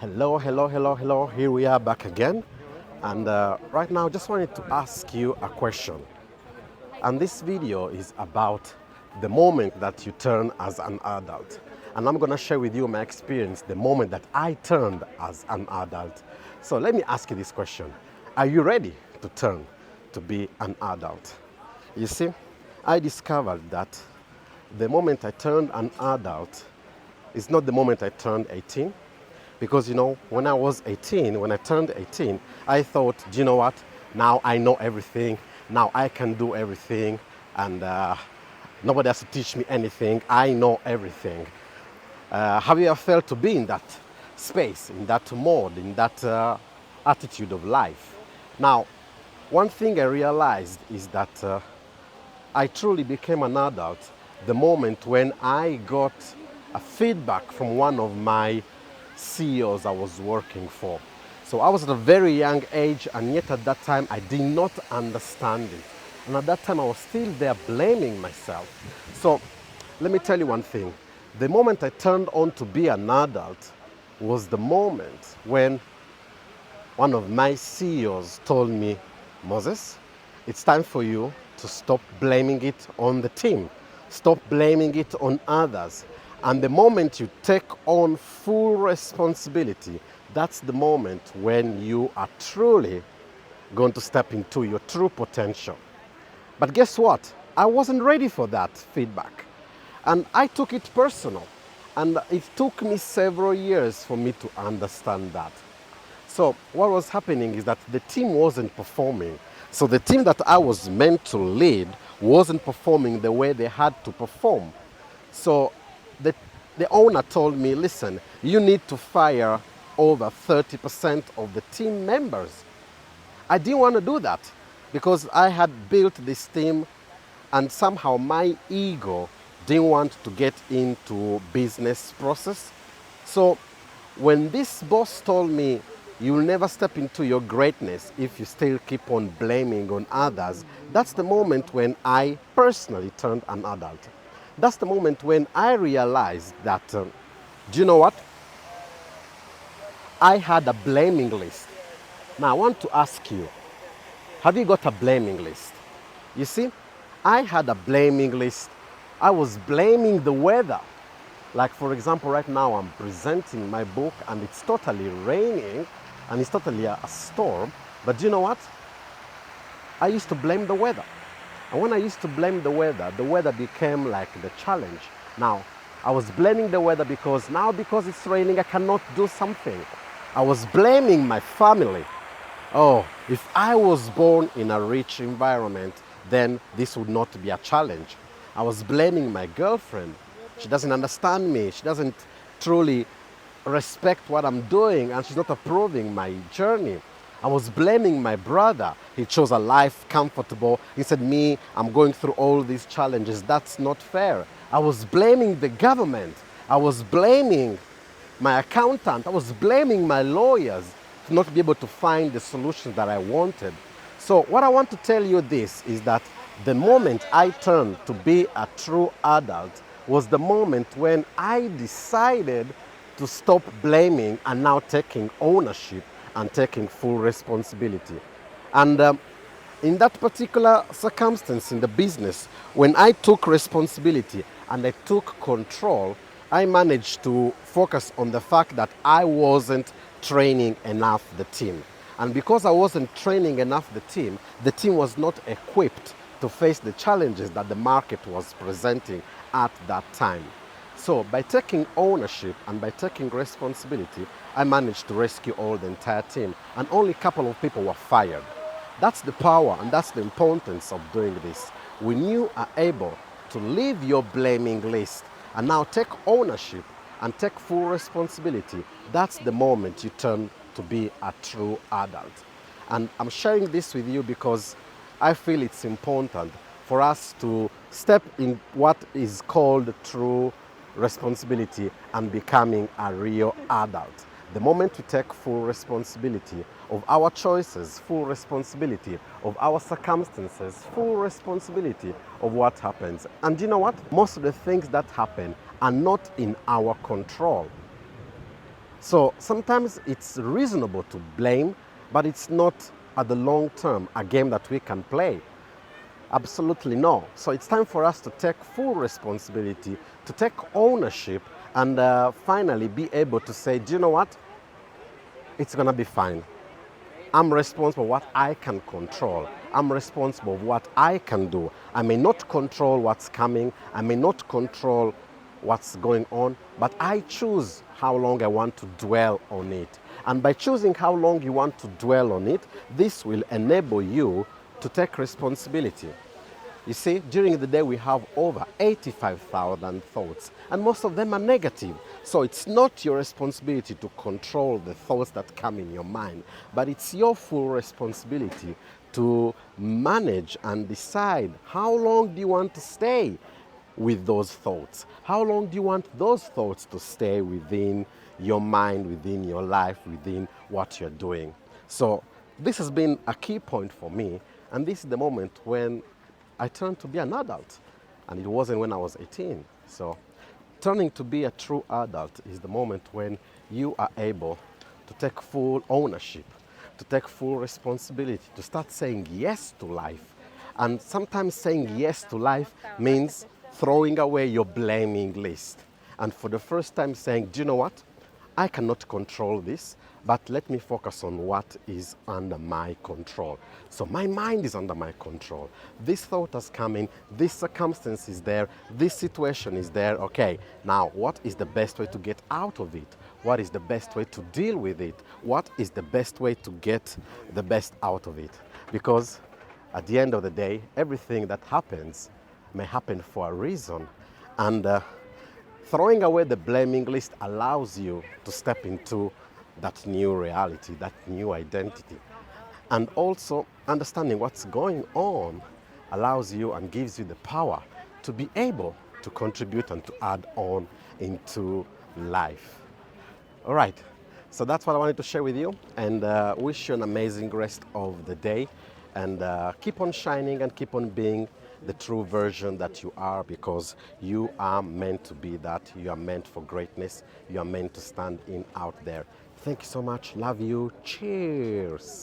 Hello, hello, hello, hello. Here we are back again. And right now, just wanted to ask you a question. And this video is about the moment that you turn as an adult. And I'm going to share with you my experience, the moment that I turned as an adult. So let me ask you this question. Are you ready to turn to be an adult? You see, I discovered that the moment I turned an adult is not the moment I turned 18. Because, when I was 18, when I turned 18, I thought, do you know what? Now I know everything. Now I can do everything. And nobody has to teach me anything. I know everything. Have you ever felt to be in that space, in that mode, in that attitude of life? Now, one thing I realized is that I truly became an adult the moment when I got a feedback from one of my CEOs I was working for. So I was at a very young age, and yet at that time I did not understand it. And at that time I was still there blaming myself. So let me tell you one thing. The moment I turned on to be an adult was the moment when one of my CEOs told me, Moses, it's time for you to stop blaming it on the team. Stop blaming it on others. And the moment you take on full responsibility, that's the moment when you are truly going to step into your true potential. But guess what? I wasn't ready for that feedback. And I took it personal. And it took me several years for me to understand that. So what was happening is that the team wasn't performing. So the team that I was meant to lead wasn't performing the way they had to perform. So the owner told me, listen, you need to fire over 30% of the team members. I didn't want to do that because I had built this team, and somehow my ego didn't want to get into business process. So when this boss told me, you'll never step into your greatness if you still keep on blaming on others, that's the moment when I personally turned an adult. That's the moment when I realized that, do you know what? I had a blaming list. Now I want to ask you, have you got a blaming list? You see, I had a blaming list. I was blaming the weather. Like, for example, right now I'm presenting my book and it's totally raining and it's totally a storm. But do you know what? I used to blame the weather. And when I used to blame the weather became like the challenge. Now, I was blaming the weather because it's raining, I cannot do something. I was blaming my family. Oh, if I was born in a rich environment, then this would not be a challenge. I was blaming my girlfriend. She doesn't understand me. She doesn't truly respect what I'm doing, and she's not approving my journey. I was blaming my brother. He chose a life comfortable. He said, me, I'm going through all these challenges. That's not fair. I was blaming the government. I was blaming my accountant. I was blaming my lawyers to not be able to find the solutions that I wanted. So what I want to tell you this is that the moment I turned to be a true adult was the moment when I decided to stop blaming and now taking ownership and taking full responsibility. And in that particular circumstance in the business, when I took responsibility and I took control, I managed to focus on the fact that I wasn't training enough the team. And because I wasn't training enough the team was not equipped to face the challenges that the market was presenting at that time. So by taking ownership and by taking responsibility, I managed to rescue all the entire team, and only a couple of people were fired. That's the power and that's the importance of doing this. When you are able to leave your blaming list and now take ownership and take full responsibility, that's the moment you turn to be a true adult. And I'm sharing this with you because I feel it's important for us to step in what is called true responsibility and becoming a real adult. The moment we take full responsibility of our choices, full responsibility of our circumstances, full responsibility of what happens. And you know what? Most of the things that happen are not in our control. So sometimes it's reasonable to blame, but it's not at the long term a game that we can play. Absolutely no. So it's time for us to take full responsibility, to take ownership, and finally be able to say, do you know what? It's going to be fine. I'm responsible for what I can control. I'm responsible for what I can do. I may not control what's coming. I may not control what's going on, but I choose how long I want to dwell on it. And by choosing how long you want to dwell on it, this will enable you to take responsibility. You see, during the day we have over 85,000 thoughts, and most of them are negative. So it's not your responsibility to control the thoughts that come in your mind, but it's your full responsibility to manage and decide how long do you want to stay with those thoughts. How long do you want those thoughts to stay within your mind, within your life, within what you're doing? So this has been a key point for me, and this is the moment when I turned to be an adult, and it wasn't when I was 18. So turning to be a true adult is the moment when you are able to take full ownership, to take full responsibility, to start saying yes to life. And sometimes saying yes to life means throwing away your blaming list. And for the first time saying, do you know what? I cannot control this, but let me focus on what is under my control. So my mind is under my control. This thought has come in, this circumstance is there, this situation is there. Okay, now what is the best way to get out of it? What is the best way to deal with it? What is the best way to get the best out of it? Because at the end of the day, everything that happens may happen for a reason. And throwing away the blaming list allows you to step into that new reality, that new identity. And also understanding what's going on allows you and gives you the power to be able to contribute and to add on into life. All right, so that's what I wanted to share with you, and wish you an amazing rest of the day, and keep on shining and keep on being the true version that you are, because you are meant to be that. You are meant for greatness. You are meant to stand in out there. Thank you so much. Love you. Cheers.